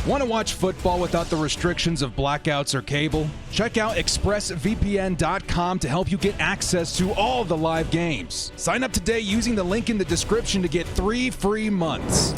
Want to watch football without the restrictions of blackouts or cable? Check out expressvpn.com to help you get access to all the live games. Sign up today using the link in the description to get 3 free months.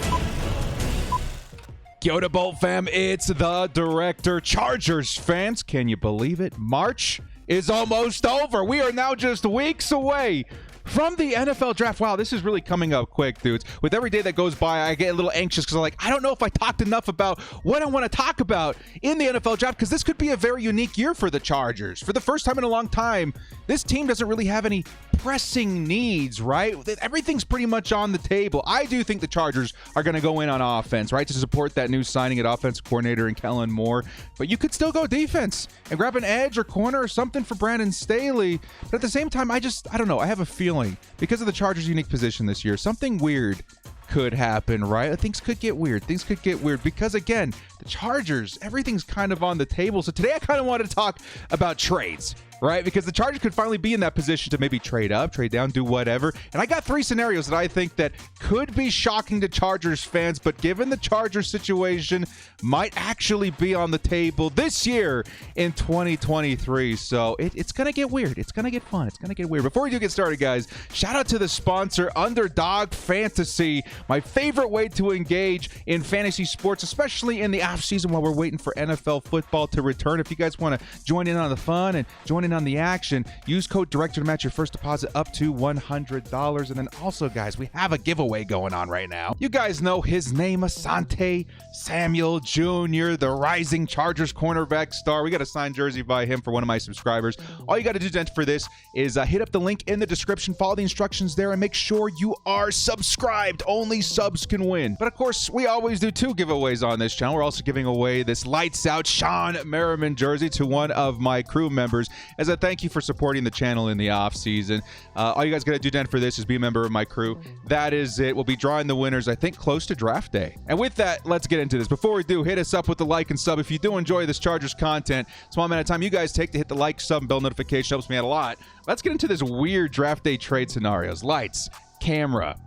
Kyoto Bolt fam, it's the director. Chargers fans, can you believe it? March is almost over. We are now just weeks away from the NFL draft. Wow, this is really coming up quick, dudes. With every day that goes by, I get a little anxious because I'm like, I don't know if I talked enough about what I want to talk about in the NFL draft, because this could be a very unique year for the Chargers. For the first time in a long time, this team doesn't really have any pressing needs, right? Everything's pretty much on the table. I do think the Chargers are going to go in on offense, right, to support that new signing at offensive coordinator in Kellen Moore. But you could still go defense and grab an edge or corner or something for Brandon Staley. But at the same time, I don't know. I have a feeling, because of the Chargers' unique position this year, something weird could happen, right? Things could get weird. Things could get weird because, again, the Chargers, everything's kind of on the table. So today I kind of wanted to talk about trades, right? Because the Chargers could finally be in that position to maybe trade up, trade down, do whatever. And I got 3 scenarios that I think that could be shocking to Chargers fans, but given the Chargers situation, might actually be on the table this year in 2023. So it's going to get weird. It's going to get fun. It's going to get weird. Before we do get started, guys, shout out to the sponsor, Underdog Fantasy, my favorite way to engage in fantasy sports, especially in the off season while we're waiting for NFL football to return. If you guys want to join in on the fun and join in on the action, use code DIRECTOR to match your first deposit up to $100. And then also, guys, we have a giveaway going on right now. You guys know his name, Asante Samuel Jr., the rising Chargers cornerback star. We got a signed jersey by him for one of my subscribers. All you got to do to enter for this is hit up the link in the description, follow the instructions there, and make sure you are subscribed. Only subs can win. But of course, we always do 2 giveaways on this channel. We're also giving away this lights out Sean Merriman jersey to one of my crew members as a thank you for supporting the channel in the off season. All you guys got to do then for this is be a member of my crew. That is it. We'll be drawing the winners, I think, close to draft day. And with that, let's get into this. Before we do, hit us up with the like and sub. If you do enjoy this Chargers content, small amount of time you guys take to hit the like, sub, and bell notification helps me out a lot. Let's get into this weird draft day trade scenarios. Lights, camera,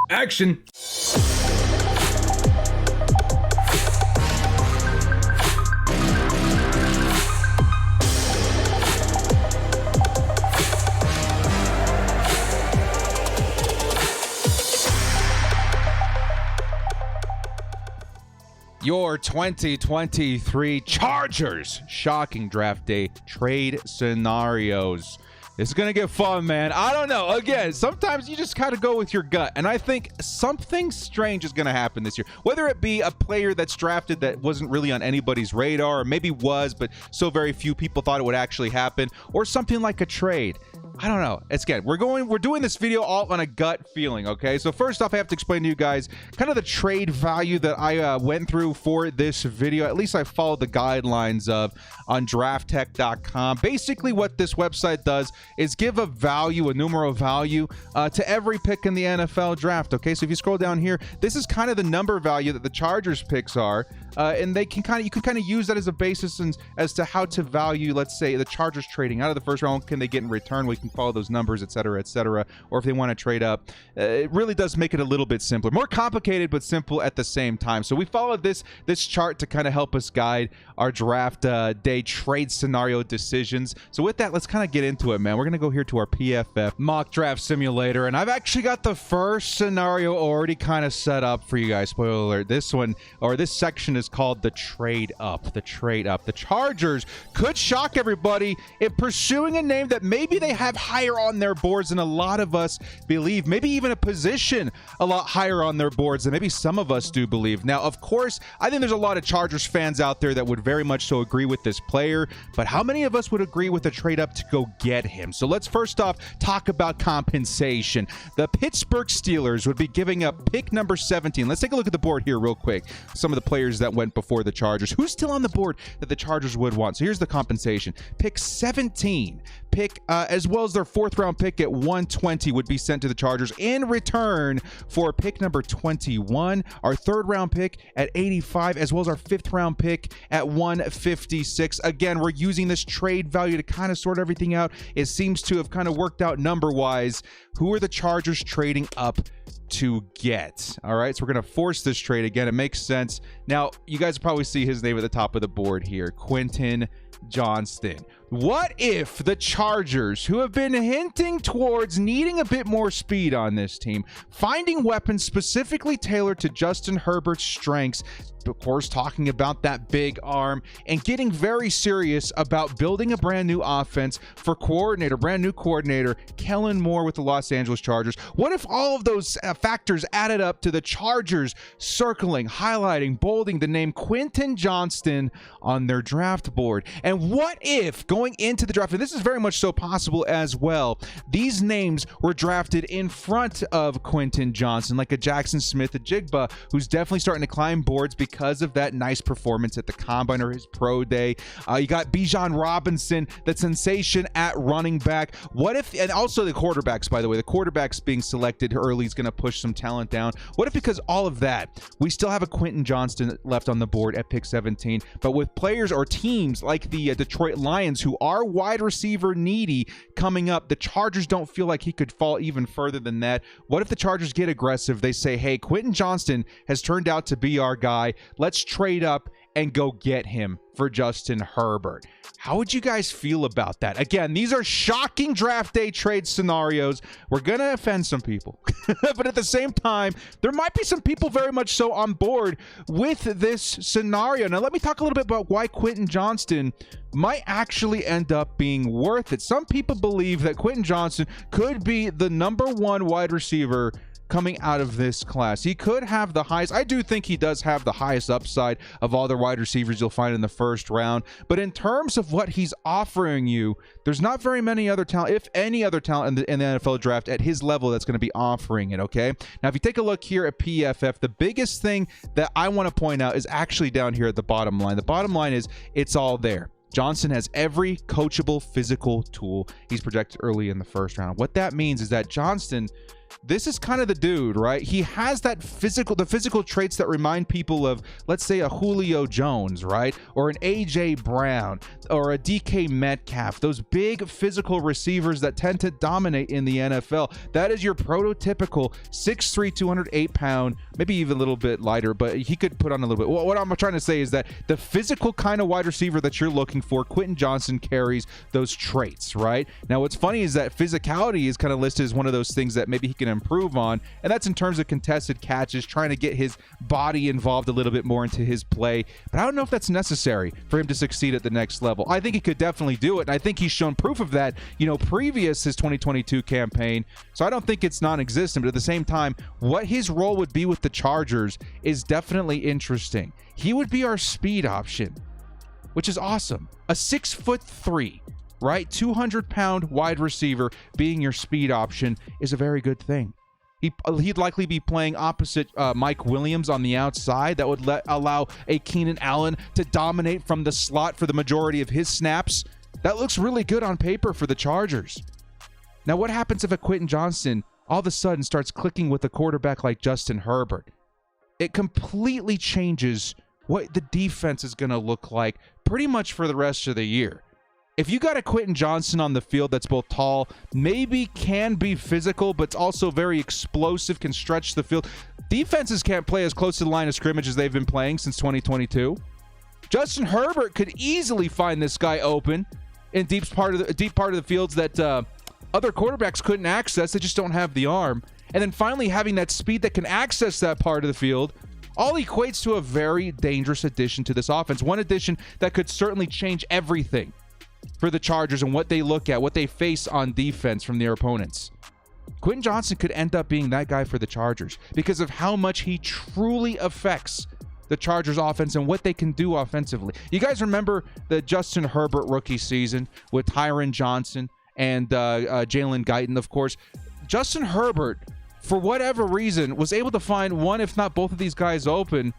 action. Your 2023 Chargers shocking draft day trade scenarios. This is going to get fun, man. I don't know. Again, sometimes you just kind of go with your gut. And I think something strange is going to happen this year. Whether it be a player that's drafted that wasn't really on anybody's radar, or maybe was, but so very few people thought it would actually happen, or something like a trade. I don't know. It's good. We're doing this video all on a gut feeling, okay? So first off, I have to explain to you guys kind of the trade value that I went through for this video. At least I followed the guidelines of on drafttech.com. Basically, what this website does is give a value, a numerical value, to every pick in the NFL draft, okay? So if you scroll down here, this is kind of the number value that the Chargers picks are, and you can kind of use that as a basis as to how to value, let's say, the Chargers trading out of the first round. Can they get in return? We can follow those numbers, etc., or if they want to trade up. It really does make it a little bit simpler, more complicated but simple at the same time. So we followed this chart to kind of help us guide our draft day trade scenario decisions. So with that, let's kind of get into it, man. We're gonna go here to our PFF mock draft simulator, and I've actually got the first scenario already kind of set up for you guys. Spoiler alert, this section is called the trade up. The Chargers could shock everybody in pursuing a name that maybe they have higher on their boards than a lot of us believe, maybe even a position a lot higher on their boards than maybe some of us do believe. Now, of course, I think there's a lot of Chargers fans out there that would very much so agree with this player, but how many of us would agree with a trade up to go get him? So let's first off talk about compensation. The Pittsburgh Steelers would be giving up pick number 17. Let's take a look at the board here real quick. Some of the players that went before the Chargers. Who's still on the board that the Chargers would want? So here's the compensation. Pick 17. As well as their 4th round pick at 120 would be sent to the Chargers in return for pick number 21, our 3rd round pick at 85, as well as our 5th round pick at 156. Again, we're using this trade value to kind of sort everything out. It seems to have kind of worked out number wise. Who are the Chargers trading up to get. All right, so we're going to force this trade again. It makes sense. Now, you guys probably see his name at the top of the board here, Quentin Johnston. What if the Chargers, who have been hinting towards needing a bit more speed on this team, finding weapons specifically tailored to Justin Herbert's strengths, of course, talking about that big arm, and getting very serious about building a brand new offense for brand new coordinator, Kellen Moore with the Los Angeles Chargers. What if all of those factors added up to the Chargers circling, highlighting, bolding the name Quentin Johnston on their draft board? And what if going into the draft, and this is very much so possible as well, these names were drafted in front of Quentin Johnston, like a Jackson Smith-Njigba, who's definitely starting to climb boards because of that nice performance at the Combine or his pro day. You got Bijan Robinson, that sensation at running back. What if, and also the quarterbacks, by the way, the quarterbacks being selected early is going to push some talent down. What if, because all of that, we still have a Quentin Johnston left on the board at pick 17, but with players or teams like the Detroit Lions, who are wide receiver needy coming up, the Chargers don't feel like he could fall even further than that. What if the Chargers get aggressive? They say, hey, Quentin Johnston has turned out to be our guy. Let's trade up and go get him for Justin Herbert. How would you guys feel about that? Again, these are shocking draft day trade scenarios. We're going to offend some people. But at the same time, there might be some people very much so on board with this scenario. Now, let me talk a little bit about why Quentin Johnston might actually end up being worth it. Some people believe that Quentin Johnston could be the #1 wide receiver coming out of this class. He could have the highest. I do think he does have the highest upside of all the wide receivers you'll find in the first round. But in terms of what he's offering you, there's not very many other talent, if any other talent in the NFL draft at his level that's going to be offering it, okay? Now, if you take a look here at PFF, the biggest thing that I want to point out is actually down here at the bottom line. The bottom line is it's all there. Johnston has every coachable physical tool. He's projected early in the first round. What that means is that Johnston, this is kind of the dude, right? He has that the physical traits that remind people of, let's say, a Julio Jones, right? Or an A.J. Brown or a DK Metcalf. Those big physical receivers that tend to dominate in the NFL. That is your prototypical 6'3", 208-pound, maybe even a little bit lighter, but he could put on a little bit. What I'm trying to say is that the physical kind of wide receiver that you're looking for, Quentin Johnston carries those traits, right? Now, what's funny is that physicality is kind of listed as one of those things that maybe he can improve on, and that's in terms of contested catches, trying to get his body involved a little bit more into his play. But I don't know if that's necessary for him to succeed at the next level. I think he could definitely do it, and I think he's shown proof of that, previous his 2022 campaign. So I don't think it's non-existent, but at the same time, what his role would be with the Chargers is definitely interesting. He would be our speed option, which is awesome. A 6'3", right, 200-pound wide receiver being your speed option is a very good thing. He'd likely be playing opposite Mike Williams on the outside. That would allow a Keenan Allen to dominate from the slot for the majority of his snaps. That looks really good on paper for the Chargers. Now, what happens if a Quentin Johnston all of a sudden starts clicking with a quarterback like Justin Herbert? It completely changes what the defense is going to look like pretty much for the rest of the year. If you got a Quentin Johnston on the field that's both tall, maybe can be physical, but also very explosive, can stretch the field. Defenses can't play as close to the line of scrimmage as they've been playing since 2022. Justin Herbert could easily find this guy open in deep part of the fields that other quarterbacks couldn't access. They just don't have the arm. And then finally having that speed that can access that part of the field all equates to a very dangerous addition to this offense. One addition that could certainly change everything for the Chargers and what they look at, what they face on defense from their opponents. Quentin Johnston could end up being that guy for the Chargers because of how much he truly affects the Chargers offense and what they can do offensively. You guys remember the Justin Herbert rookie season with Tyron Johnson and Jalen Guyton, of course. Justin Herbert, for whatever reason, was able to find one, if not both of these guys open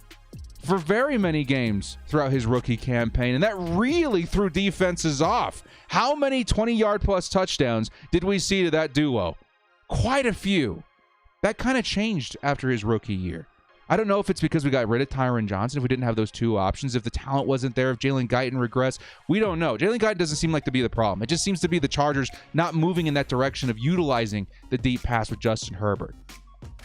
for very many games throughout his rookie campaign, and that really threw defenses off. How many 20-yard plus touchdowns did we see to that duo? Quite a few. That kind of changed after his rookie year. I don't know if it's because we got rid of Tyron Johnson, if we didn't have those two options, if the talent wasn't there, if Jalen Guyton regressed. We don't know. Jalen Guyton doesn't seem like to be the problem. It just seems to be the Chargers not moving in that direction of utilizing the deep pass with Justin Herbert.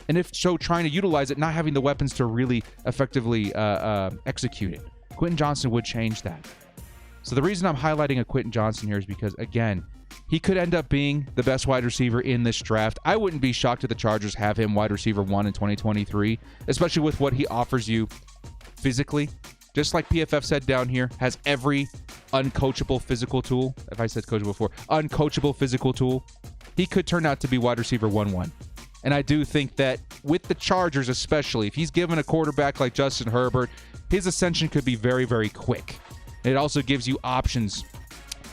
And if so, trying to utilize it, not having the weapons to really effectively execute it. Quentin Johnston would change that. So the reason I'm highlighting a Quentin Johnston here is because, again, he could end up being the best wide receiver in this draft. I wouldn't be shocked if the Chargers have him wide receiver 1 in 2023, especially with what he offers you physically. Just like PFF said down here, has every uncoachable physical tool. If I said coachable before, uncoachable physical tool. He could turn out to be wide receiver 1-1. And I do think that with the Chargers especially, if he's given a quarterback like Justin Herbert, his ascension could be very, very quick. It also gives you options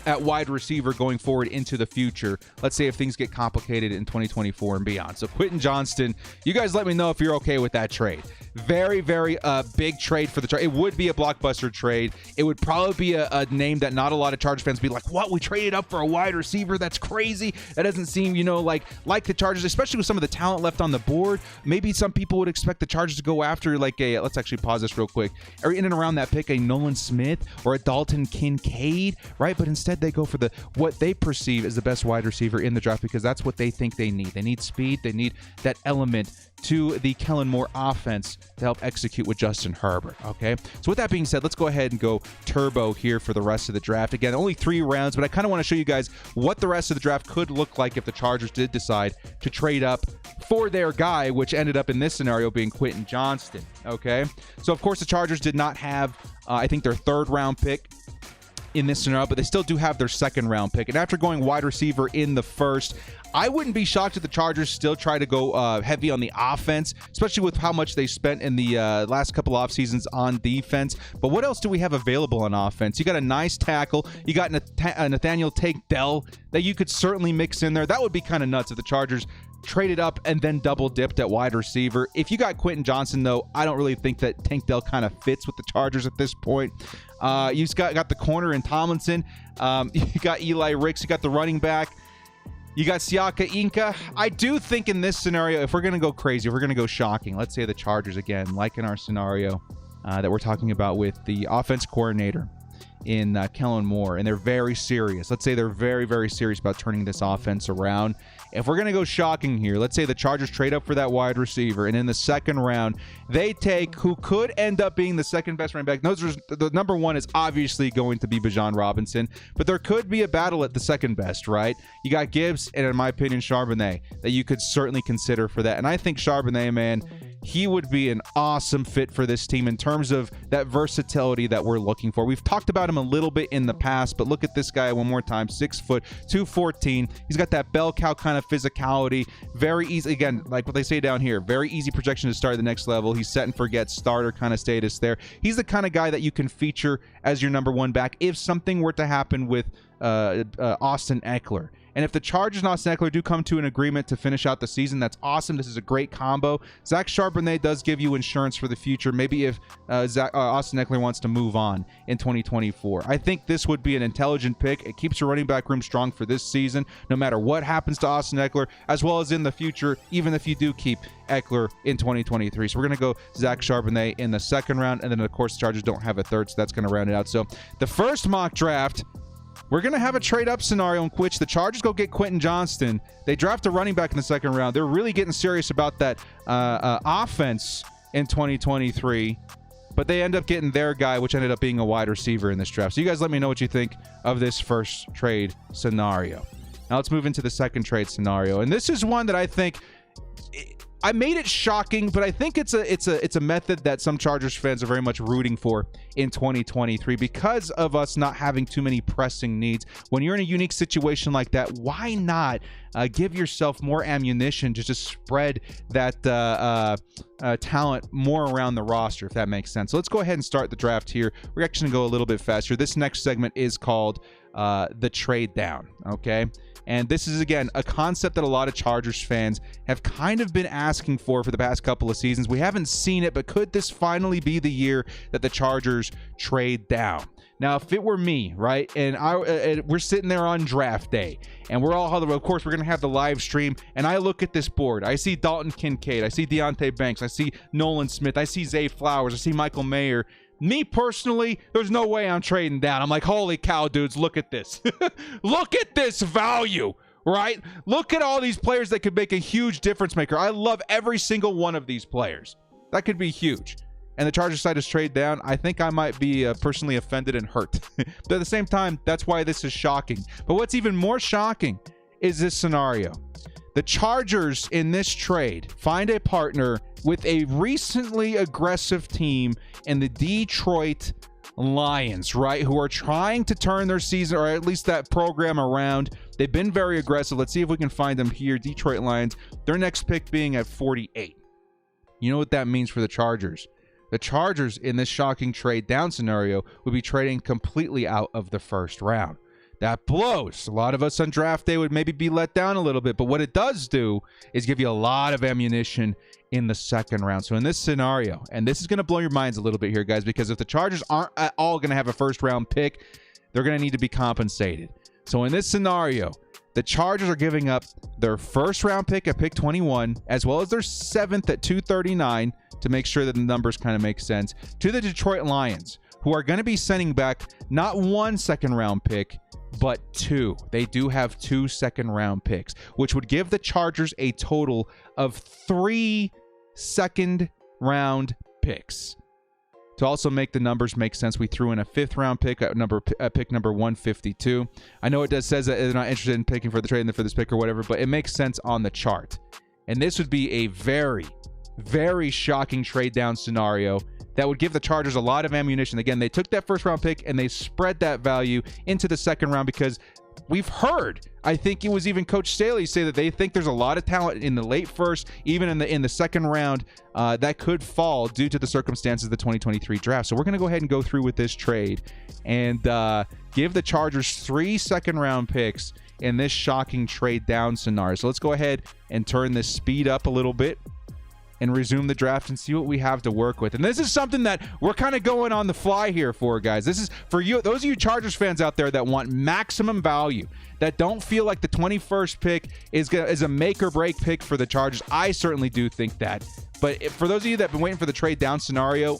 at wide receiver going forward into the future. Let's say if things get complicated in 2024 and beyond. So Quentin Johnston, you guys let me know if you're okay with that trade. Very, very big trade for the Chargers. It would be a blockbuster trade. It would probably be a name that not a lot of Chargers fans would be like, what? We traded up for a wide receiver? That's crazy. That doesn't seem, like the Chargers, especially with some of the talent left on the board. Maybe some people would expect the Chargers to go after like a, let's actually pause this real quick, or in and around that pick, a Nolan Smith or a Dalton Kincaid, right? But instead they go for what they perceive as the best wide receiver in the draft because that's what they think they need. They need speed. They need that element to the Kellen Moore offense to help execute with Justin Herbert, okay? So with that being said, let's go ahead and go turbo here for the rest of the draft. Again, only 3 rounds, but I kind of want to show you guys what the rest of the draft could look like if the Chargers did decide to trade up for their guy, which ended up in this scenario being Quentin Johnston, okay? So, of course, the Chargers did not have, I think, their 3rd round pick in this scenario, but they still do have their 2nd round pick. And after going wide receiver in the 1st, I wouldn't be shocked if the Chargers still try to go heavy on the offense, especially with how much they spent in the last couple off seasons on defense. But what else do we have available on offense? You got a nice tackle. You got Nathaniel Tank Dell that you could certainly mix in there. That would be kind of nuts if the Chargers traded up and then double dipped at wide receiver. If you got Quentin Johnston, though, I don't really think that Tank Dell kind of fits with the Chargers at this point. You've got the corner in Tomlinson. You got Eli Ricks. You got the running back. You got Siaka Inca. I do think in this scenario, if we're going to go crazy, if we're going to go shocking, let's say the Chargers again, like in our scenario that we're talking about with the offense coordinator in Kellen Moore, and they're very serious. Let's say they're very, very serious about turning this offense around. If we're going to go shocking here, let's say the Chargers trade up for that wide receiver, and in the 2nd round, they take who could end up being the 2nd best running back. The number 1 is obviously going to be Bijan Robinson, but there could be a battle at the 2nd best, right? You got Gibbs, and in my opinion, Charbonnet, that you could certainly consider for that. And I think Charbonnet, man, he would be an awesome fit for this team in terms of that versatility that we're looking for. We've talked about him a little bit in the past, but look at this guy one more time. 6 foot, 214. He's got that bell cow kind of physicality. Very easy, again, like what they say down here, very easy projection to start at the next level. He's set and forget starter kind of status there. He's the kind of guy that you can feature as your number 1 back if something were to happen with Austin Eckler. And if the Chargers and Austin Eckler do come to an agreement to finish out the season, that's awesome. This is a great combo. Zach Charbonnet does give you insurance for the future. Maybe if Austin Eckler wants to move on in 2024. I think this would be an intelligent pick. It keeps your running back room strong for this season, no matter what happens to Austin Eckler, as well as in the future, even if you do keep Eckler in 2023. So we're going to go Zach Charbonnet in the 2nd round. And then, of course, the Chargers don't have a 3rd, so that's going to round it out. So the first mock draft, we're going to have a trade-up scenario in which the Chargers go get Quentin Johnston. They draft a running back in the 2nd round. They're really getting serious about that offense in 2023, but they end up getting their guy, which ended up being a wide receiver in this draft. So you guys let me know what you think of this first trade scenario. Now let's move into the 2nd trade scenario. And this is one that I think I made it shocking, but I think it's a method that some Chargers fans are very much rooting for in 2023 because of us not having too many pressing needs. When you're in a unique situation like that, why not give yourself more ammunition to just spread that talent more around the roster, if that makes sense. So let's go ahead and start the draft here. We're actually going to go a little bit faster. This next segment is called the trade down, okay? And this is, again, a concept that a lot of Chargers fans have kind of been asking for the past couple of seasons. We haven't seen it, but could this finally be the year that the Chargers trade down? Now, if it were me, right, and we're sitting there on draft day, and of course, we're going to have the live stream, and I look at this board. I see Dalton Kincaid. I see Deonte Banks. I see Nolan Smith. I see Zay Flowers. I see Michael Mayer. Me personally, there's no way I'm trading down. I'm like, holy cow, dudes, look at this. Look at this value. right? Look at all these players that could make a huge difference maker. I love every single one of these players. That could be huge. And the Chargers side is trade down. I think I might be personally offended and hurt. But at the same time, that's why this is shocking. But what's even more shocking is this scenario. The Chargers in this trade find a partner with a recently aggressive team in the Detroit Lions, right? Who are trying to turn their season, or at least that program, around. They've been very aggressive. Let's see if we can find them here. Detroit Lions, their next pick being at 48. You know what that means for the Chargers? The Chargers in this shocking trade down scenario would be trading completely out of the first round. That blows. A lot of us on draft day would maybe be let down a little bit, but what it does do is give you a lot of ammunition in the second round. So in this scenario, and this is going to blow your minds a little bit here, guys, because if the Chargers aren't at all going to have a first round pick, they're going to need to be compensated. So in this scenario, the Chargers are giving up their first round pick at pick 21, as well as their 7th at 239, to make sure that the numbers kind of make sense, to the Detroit Lions, who are going to be sending back not 1 second round pick, but 2. They do have 2 second round picks, which would give the Chargers a total of 3 second round picks. To also make the numbers make sense, we threw in a 5th round pick at pick number 152. I know it does says that they're not interested in picking for the trade and for this pick or whatever, but it makes sense on the chart. And this would be a very, very shocking trade down scenario that would give the Chargers a lot of ammunition. Again, they took that first round pick and they spread that value into the second round, because we've heard, I think it was even Coach Staley say that they think there's a lot of talent in the late first, even in the second round, that could fall due to the circumstances of the 2023 draft. So we're going to go ahead and go through with this trade and give the Chargers 3 second round picks in this shocking trade down scenario. So let's go ahead and turn this speed up a little bit and resume the draft and see what we have to work with. And this is something that we're kind of going on the fly here for, guys. This is for you, those of you Chargers fans out there that want maximum value, that don't feel like the 21st pick is a make or break pick for the Chargers. I certainly do think that. But for those of you that have been waiting for the trade down scenario,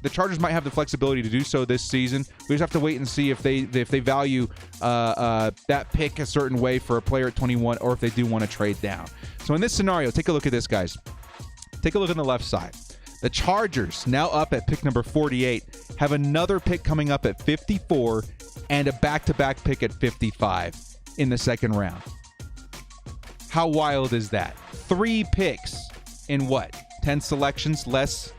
the Chargers might have the flexibility to do so this season. We just have to wait and see if they value that pick a certain way for a player at 21, or if they do want to trade down. So in this scenario, take a look at this, guys. Take a look on the left side. The Chargers, now up at pick number 48, have another pick coming up at 54 and a back-to-back pick at 55 in the second round. How wild is that? 3 picks in what? 10 selections? Less?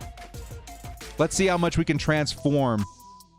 Let's see how much we can transform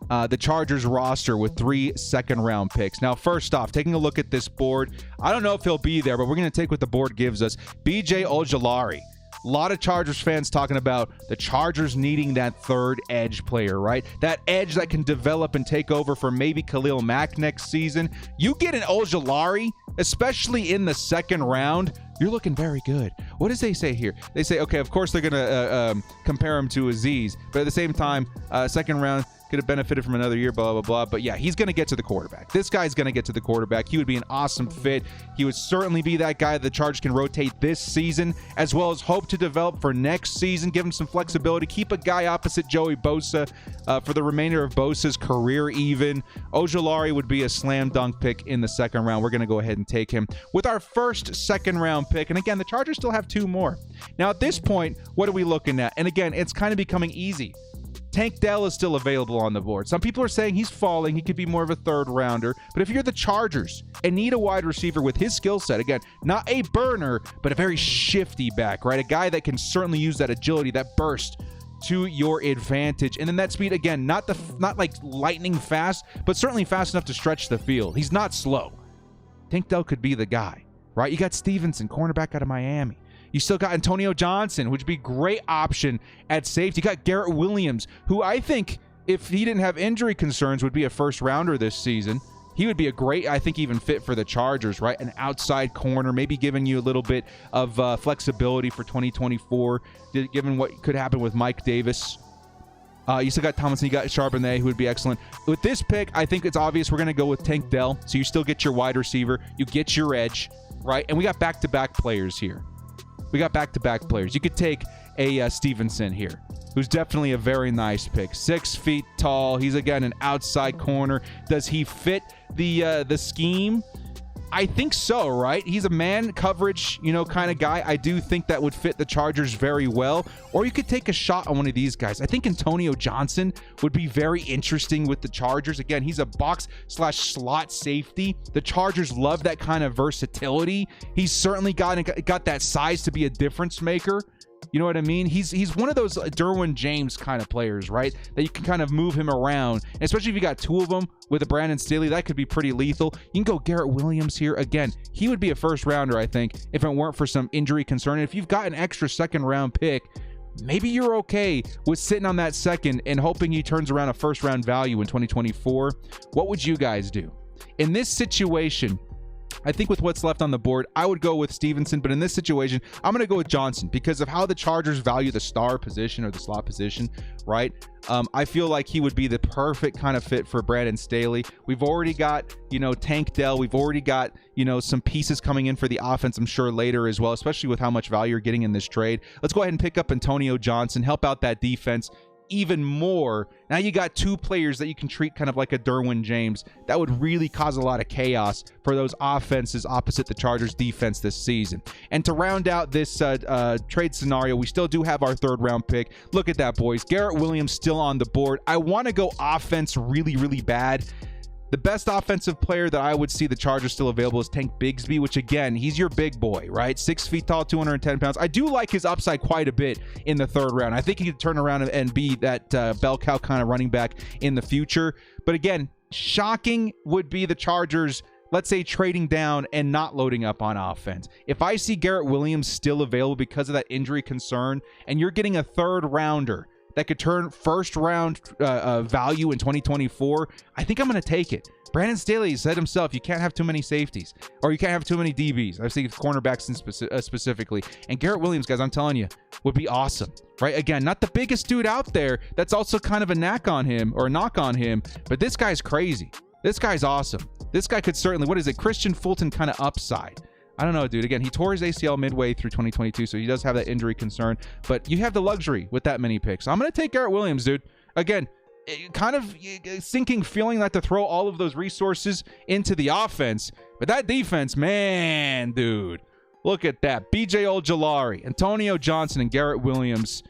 the Chargers roster with 3 second-round picks. Now, first off, taking a look at this board, I don't know if he'll be there, but we're going to take what the board gives us. B.J. Ojulari. A lot of Chargers fans talking about the Chargers needing that third edge player, right? That edge that can develop and take over for maybe Khalil Mack next season. You get an Ojulari, especially in the second round, you're looking very good. What does they say here? They say, okay, of course they're going to compare him to Azeez, but at the same time, second round, could have benefited from another year, blah, blah, blah. But yeah, he's going to get to the quarterback. This guy's going to get to the quarterback. He would be an awesome fit. He would certainly be that guy that the Chargers can rotate this season, as well as hope to develop for next season, give him some flexibility, keep a guy opposite Joey Bosa for the remainder of Bosa's career even. Ojulari would be a slam dunk pick in the second round. We're going to go ahead and take him with our first second round pick. And again, the Chargers still have 2 more. Now at this point, what are we looking at? And again, it's kind of becoming easy. Tank Dell is still available on the board. Some people are saying he's falling. He could be more of a third rounder. But if you're the Chargers and need a wide receiver with his skill set, again, not a burner, but a very shifty back, right? A guy that can certainly use that agility, that burst to your advantage. And then that speed, again, not like lightning fast, but certainly fast enough to stretch the field. He's not slow. Tank Dell could be the guy, right? You got Stevenson, cornerback out of Miami. You still got Antonio Johnson, which would be a great option at safety. You got Garrett Williams, who I think, if he didn't have injury concerns, would be a first rounder this season. He would be a great, I think, even fit for the Chargers, right? An outside corner, maybe giving you a little bit of flexibility for 2024, given what could happen with Mike Davis. You still got Tomlinson, you got Charbonnet, who would be excellent. With this pick, I think it's obvious we're going to go with Tank Dell. So you still get your wide receiver, you get your edge, right? And we got back-to-back players here. We got back-to-back players. You could take a Stevenson here, who's definitely a very nice pick. 6 feet tall. He's, again, an outside corner. Does he fit the scheme? I think so, right? He's a man coverage, kind of guy. I do think that would fit the Chargers very well. Or you could take a shot on one of these guys. I think Antonio Johnson would be very interesting with the Chargers. Again, he's a box/slot safety. The Chargers love that kind of versatility. He's certainly got that size to be a difference maker. You know what I mean? He's one of those Derwin James kind of players, right? That you can kind of move him around. And especially if you got two of them with a Brandon Staley, that could be pretty lethal. You can go Garrett Williams here. Again, he would be a first rounder, I think, if it weren't for some injury concern. And if you've got an extra second round pick, maybe you're okay with sitting on that second and hoping he turns around a first round value in 2024. What would you guys do? In this situation, I think with what's left on the board, I would go with Stevenson, but in this situation, I'm going to go with Johnson because of how the Chargers value the star position or the slot position, right? I feel like he would be the perfect kind of fit for Brandon Staley. We've already got, Tank Dell. We've already got, some pieces coming in for the offense, I'm sure, later as well, especially with how much value you're getting in this trade. Let's go ahead and pick up Antonio Johnson, help out that defense even more. Now you got two players that you can treat kind of like a Derwin James. That would really cause a lot of chaos for those offenses opposite the Chargers defense this season. And to round out this trade scenario, we still do have our third round pick. Look at that, boys. Garrett Williams still on the board. I want to go offense really, really bad. The best offensive player that I would see the Chargers still available is Tank Bigsby, which, again, he's your big boy, right? 6 feet tall, 210 pounds. I do like his upside quite a bit in the third round. I think he could turn around and be that bell cow kind of running back in the future. But, again, shocking would be the Chargers, let's say, trading down and not loading up on offense. If I see Garrett Williams still available because of that injury concern, and you're getting a third rounder that could turn first round value in 2024, I think I'm going to take it. Brandon Staley said himself, you can't have too many safeties, or you can't have too many DBs. I was thinking cornerbacks specifically. And Garrett Williams, guys, I'm telling you, would be awesome, right? Again, not the biggest dude out there. That's also kind of a knock on him, but this guy's crazy. This guy's awesome. This guy could certainly, Christian Fulton kind of upside. I don't know, dude. Again, he tore his ACL midway through 2022, so he does have that injury concern. But you have the luxury with that many picks. I'm going to take Garrett Williams, dude. Again, kind of sinking feeling like to throw all of those resources into the offense. But that defense, man, dude. Look at that. B.J. Ojulari, Antonio Johnson, and Garrett Williams.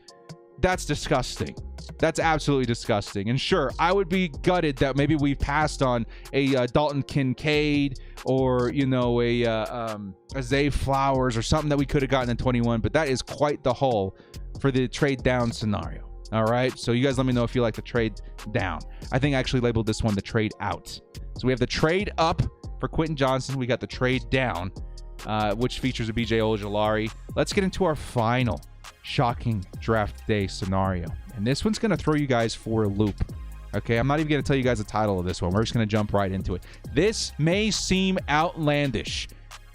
That's disgusting. That's absolutely disgusting. And sure, I would be gutted that maybe we passed on a Dalton Kincaid or, a Zay Flowers or something that we could have gotten in 21. But that is quite the haul for the trade down scenario. All right. So you guys let me know if you like the trade down. I think I actually labeled this one the trade out. So we have the trade up for Quentin Johnson. We got the trade down, which features a B.J. Ojulari. Let's get into our final shocking draft day scenario. And this one's going to throw you guys for a loop. Okay, I'm not even going to tell you guys the title of this one. We're just going to jump right into it. This may seem outlandish,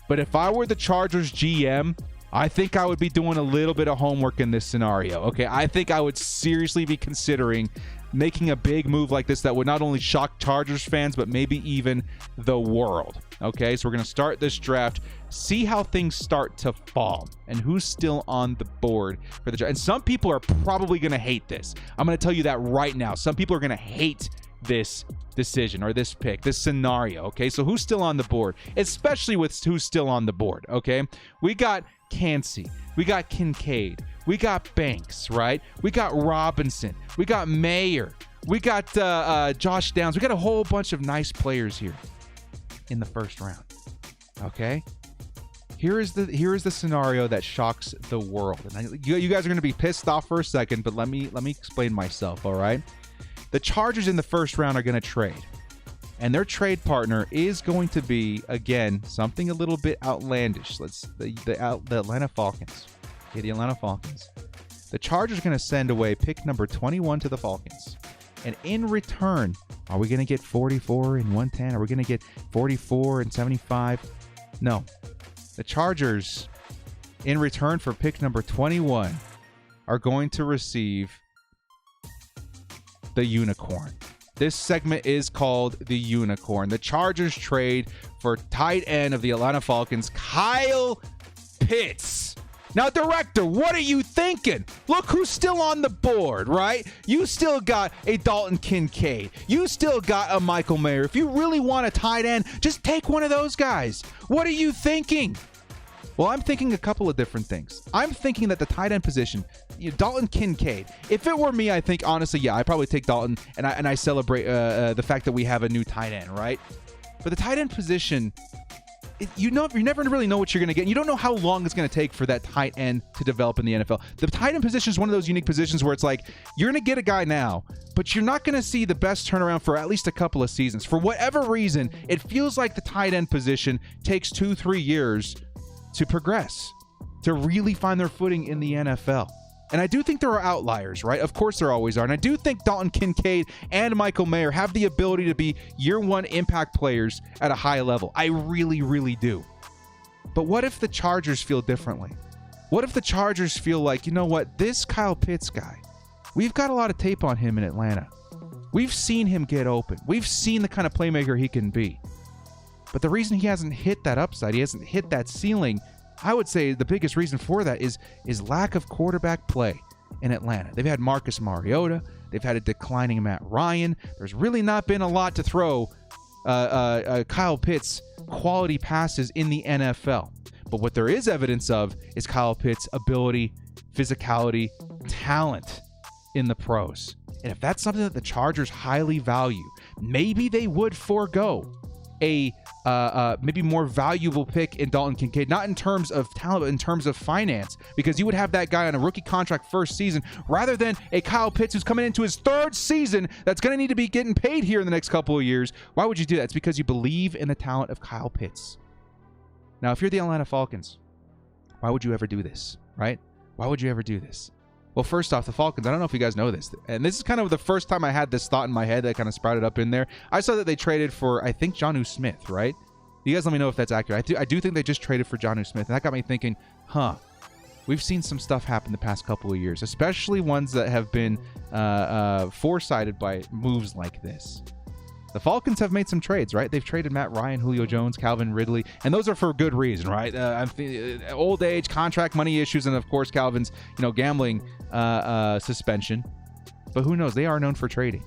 but if I were the Chargers GM, I think I would be doing a little bit of homework in this scenario. Okay, I think I would seriously be considering making a big move like this that would not only shock Chargers fans, but maybe even the world. Okay, so we're going to start this draft, see how things start to fall, and who's still on the board for the draft. And some people are probably going to hate this. I'm going to tell you that right now. Some people are going to hate this decision or this pick, this scenario. Okay, so who's still on the board, especially with who's still on the board. Okay, we got Kancey, we got Kincaid, we got Banks, right? We got Robinson, we got Mayer, we got Josh Downs. We got a whole bunch of nice players here in the first round. Okay, here is the scenario that shocks the world. And you guys are going to be pissed off for a second, but let me explain myself. All right, the Chargers in the first round are going to trade. And their trade partner is going to be, again, something a little bit outlandish. The Atlanta Falcons. Okay, the Atlanta Falcons. The Chargers are going to send away pick number 21 to the Falcons. And in return, are we going to get 44 and 110? Are we going to get 44 and 75? No. The Chargers, in return for pick number 21, are going to receive the unicorn. This segment is called the Unicorn. The Chargers trade for tight end of the Atlanta Falcons, Kyle Pitts. Now, director, what are you thinking? Look who's still on the board, right? You still got a Dalton Kincaid. You still got a Michael Mayer. If you really want a tight end, just take one of those guys. What are you thinking? Well, I'm thinking a couple of different things. I'm thinking that the tight end position, Dalton Kincaid, if it were me, I think, honestly, yeah, I'd probably take Dalton, and I celebrate the fact that we have a new tight end, right? But the tight end position, you never really know what you're going to get. You don't know how long it's going to take for that tight end to develop in the NFL. The tight end position is one of those unique positions where it's like, you're going to get a guy now, but you're not going to see the best turnaround for at least a couple of seasons. For whatever reason, it feels like the tight end position takes 2-3 years to progress, to really find their footing in the NFL. And I do think there are outliers, right? Of course there always are. And I do think Dalton Kincaid and Michael Mayer have the ability to be year one impact players at a high level. I really, really do. But what if the Chargers feel differently? What if the Chargers feel like, you know what, this Kyle Pitts guy, we've got a lot of tape on him in Atlanta. We've seen him get open. We've seen the kind of playmaker he can be. But the reason he hasn't hit that upside, he hasn't hit that ceiling, I would say the biggest reason for that is lack of quarterback play in Atlanta. They've had Marcus Mariota. They've had a declining Matt Ryan. There's really not been a lot to throw Kyle Pitts quality passes in the NFL. But what there is evidence of is Kyle Pitts' ability, physicality, talent in the pros. And if that's something that the Chargers highly value, maybe they would forego a maybe more valuable pick in Dalton Kincaid, not in terms of talent, but in terms of finance, because you would have that guy on a rookie contract first season rather than a Kyle Pitts who's coming into his third season that's going to need to be getting paid here in the next couple of years. Why would you do that? It's because you believe in the talent of Kyle Pitts. Now, if you're the Atlanta Falcons, why would you ever do this, right? Why would you ever do this? Well, first off, the Falcons, I don't know if you guys know this, and this is kind of the first time I had this thought in my head that kind of sprouted up in there. I saw that they traded for, I think, Jonnu Smith, right? You guys let me know if that's accurate. I do think they just traded for Jonnu Smith, and that got me thinking, we've seen some stuff happen the past couple of years, especially ones that have been foresighted by moves like this. The Falcons have made some trades, right? They've traded Matt Ryan, Julio Jones, Calvin Ridley, and those are for good reason, right? Old age, contract money issues, and of course Calvin's, gambling suspension. But who knows? They are known for trading.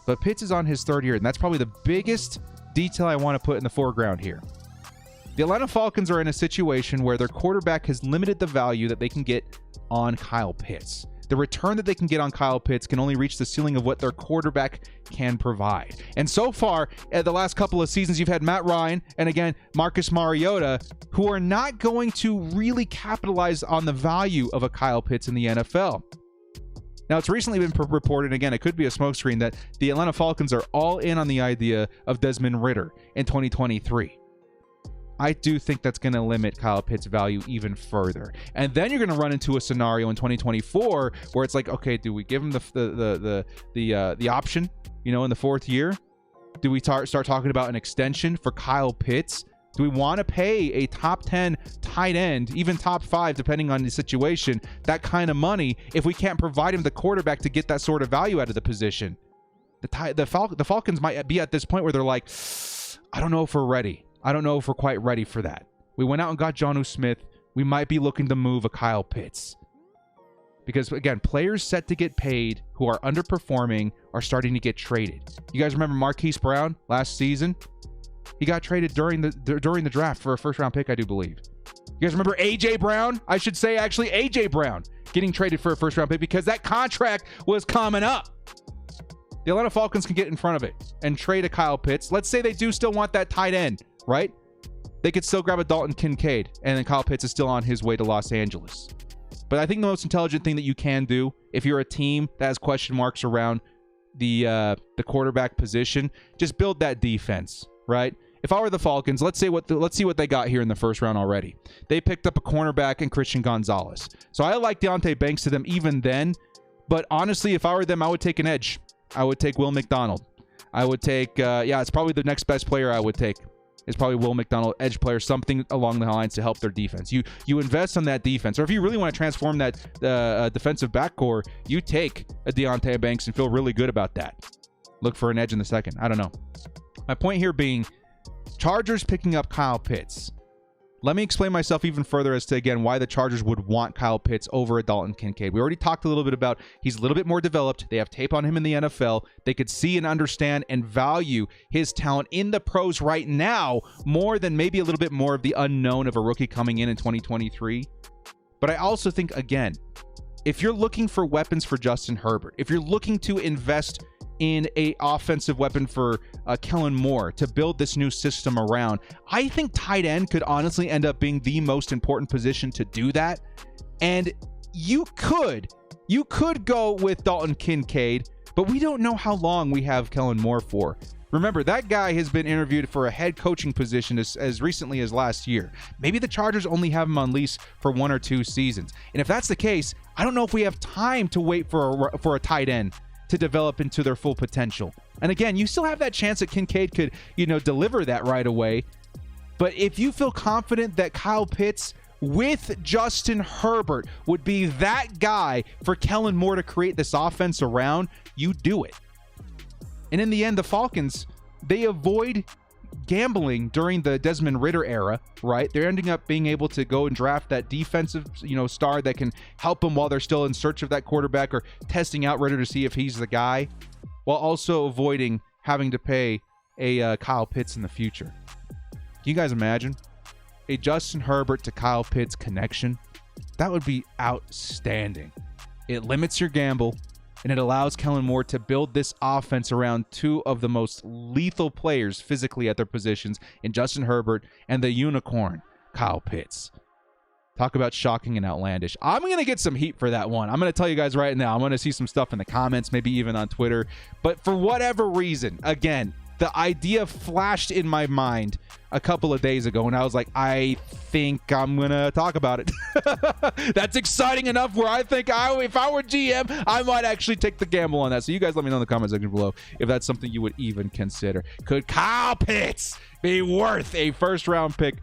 But Pitts is on his third year, and that's probably the biggest detail I want to put in the foreground here. The Atlanta Falcons are in a situation where their quarterback has limited the value that they can get on Kyle Pitts. The return that they can get on Kyle Pitts can only reach the ceiling of what their quarterback can provide. And so far, at the last couple of seasons, you've had Matt Ryan and, again, Marcus Mariota, who are not going to really capitalize on the value of a Kyle Pitts in the NFL. Now, it's recently been reported, again, it could be a smokescreen, that the Atlanta Falcons are all in on the idea of Desmond Ridder in 2023. I do think that's going to limit Kyle Pitts' value even further. And then you're going to run into a scenario in 2024 where it's like, okay, do we give him the option, in the fourth year? Do we start talking about an extension for Kyle Pitts? Do we want to pay a top 10 tight end, even top 5, depending on the situation, that kind of money if we can't provide him the quarterback to get that sort of value out of the position? The Falcons might be at this point where they're like, I don't know if we're ready. I don't know if we're quite ready for that. We went out and got Jonnu Smith. We might be looking to move a Kyle Pitts. Because, again, players set to get paid who are underperforming are starting to get traded. You guys remember Marquise Brown last season? He got traded during the draft for a first-round pick, I do believe. You guys remember A.J. Brown? I should say, actually, A.J. Brown getting traded for a first-round pick because that contract was coming up. The Atlanta Falcons can get in front of it and trade a Kyle Pitts. Let's say they do still want that tight end, right? They could still grab a Dalton Kincaid, and then Kyle Pitts is still on his way to Los Angeles. But I think the most intelligent thing that you can do, if you're a team that has question marks around the quarterback position, just build that defense, right? If I were the Falcons, let's see what they got here in the first round already. They picked up a cornerback in Christian Gonzalez. So I like Deonte Banks to them even then. But honestly, if I were them, I would take an edge. I would take Will McDonald. I would take, it's probably the next best player I would take. Is probably Will McDonald, edge player, something along the lines to help their defense. You invest on that defense. Or if you really want to transform that defensive backcourt, you take a Deonte Banks and feel really good about that. Look for an edge in the second. I don't know. My point here being, Chargers picking up Kyle Pitts let me explain myself even further as to, again, why the Chargers would want Kyle Pitts over a Dalton Kincaid. We already talked a little bit about he's a little bit more developed. They have tape on him in the NFL. They could see and understand and value his talent in the pros right now more than maybe a little bit more of the unknown of a rookie coming in 2023. But I also think, again, if you're looking for weapons for Justin Herbert, if you're looking to invest in a offensive weapon for Kellen Moore to build this new system around, I think tight end could honestly end up being the most important position to do that. And you could go with Dalton Kincaid, but we don't know how long we have Kellen Moore for. Remember, that guy has been interviewed for a head coaching position as recently as last year. Maybe the Chargers only have him on lease for 1 or 2 seasons. And if that's the case, I don't know if we have time to wait for a tight end to develop into their full potential. And again, you still have that chance that Kincaid could, deliver that right away. But if you feel confident that Kyle Pitts with Justin Herbert would be that guy for Kellen Moore to create this offense around, you do it. And in the end, the Falcons, they avoid gambling during the Desmond Ridder era, right? They're ending up being able to go and draft that defensive, star that can help them while they're still in search of that quarterback or testing out Ridder to see if he's the guy, while also avoiding having to pay a Kyle Pitts in the future. Can you guys imagine a Justin Herbert to Kyle Pitts connection? That would be outstanding. It limits your gamble, and it allows Kellen Moore to build this offense around 2 of the most lethal players physically at their positions in Justin Herbert and the unicorn, Kyle Pitts. Talk about shocking and outlandish. I'm going to get some heat for that one. I'm going to tell you guys right now. I'm going to see some stuff in the comments, maybe even on Twitter. But for whatever reason, again, the idea flashed in my mind a couple of days ago, and I was like, I think I'm going to talk about it. That's exciting enough where I think if I were GM, I might actually take the gamble on that. So you guys let me know in the comment section below if that's something you would even consider. Could Kyle Pitts be worth a first-round pick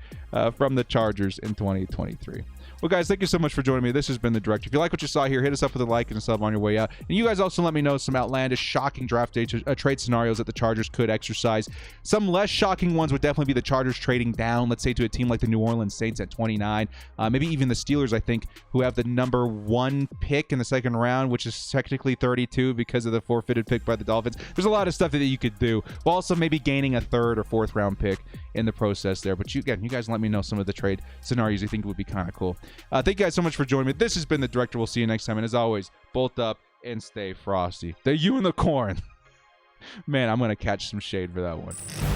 from the Chargers in 2023? Well, guys, thank you so much for joining me. This has been The Director. If you like what you saw here, hit us up with a like and a sub on your way out. And you guys also let me know some outlandish, shocking draft day trade scenarios that the Chargers could exercise. Some less shocking ones would definitely be the Chargers trading down, let's say, to a team like the New Orleans Saints at 29. Maybe even the Steelers, I think, who have the number 1 pick in the second round, which is technically 32 because of the forfeited pick by the Dolphins. There's a lot of stuff that you could do, while also maybe gaining a 3rd or 4th round pick in the process there. But you guys let me know some of the trade scenarios you think would be kind of cool. Thank you guys so much for joining me. This has been The Director. We'll see you next time. And as always, bolt up and stay frosty. The unicorn. Man, I'm going to catch some shade for that one.